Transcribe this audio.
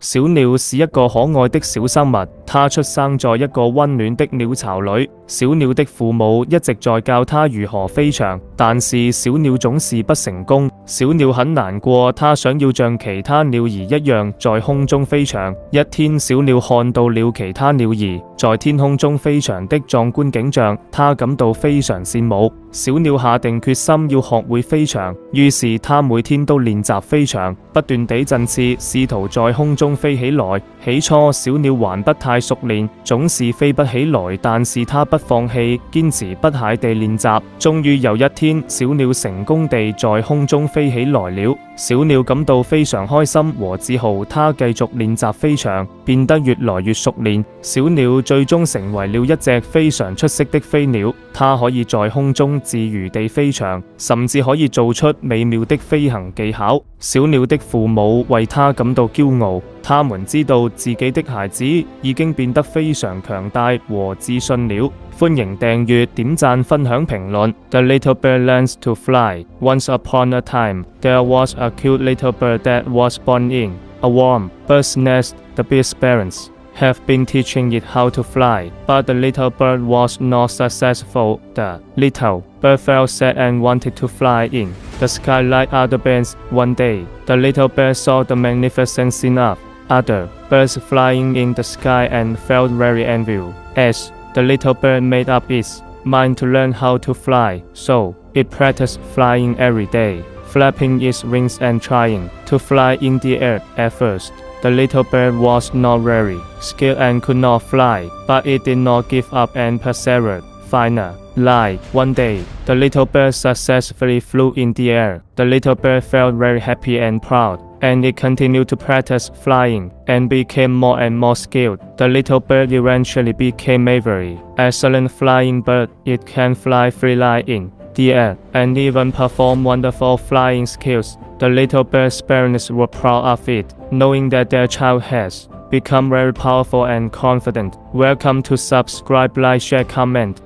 小鳥是一個可愛的小生物，它出生在一個溫暖的鳥巢裏。小鳥的父母一直在教它如何飛翔，但是小鳥總是不成功。小鳥很難過，它想要像其他鳥兒一樣在空中飛翔。一天，小鳥看到了其他鳥兒在天空中飛翔的壯觀景象，它感到非常羨慕。小鳥下定決心要學會飛翔，於是它每天都練習飛翔，不斷地振翅，試圖在空中飛起來。起初，小鳥還不太熟練，總是飛不起來，但是它不放棄，堅持不懈地練習。終於有一天，小鳥成功地在空中飛起來了。小鳥感到非常開心和自豪，它繼續練習飛翔，變得越來越熟練。小鳥最終成為了一隻非常出色的飛鳥，它可以在空中自如地飛翔，甚至可以做出美妙的飛行技巧。小鳥的父母為它感到驕傲，他們知道自己的孩子已經變得非常強大和自信了。歡迎訂閱、點讚、分享、評論。The little bird learns to fly. Once upon a time, there was a cute little bird that was born in a warm bird's nest. The bird's parents have been teaching it how to fly, but the little bird was not successful. The little bird felt sad and wanted to fly in the sky like other birds. One day, the little bird saw the magnificent scene of other birds flying in the sky and felt very envious. The little bird made up its mind to learn how to fly, so it practiced flying every day, flapping its wings and trying to fly in the air. At first, the little bird was not very skilled and could not fly, but it did not give up and persevered. Finally, one day, the little bird successfully flew in the air. The little bird felt very happy and proud, and it continued to practice flying and became more and more skilled. The little bird eventually became a very excellent flying bird. It can fly freely in the air and even perform wonderful flying skills. The little bird's parents were proud of it, knowing that their child has become very powerful and confident. Welcome to subscribe, like, share, comment.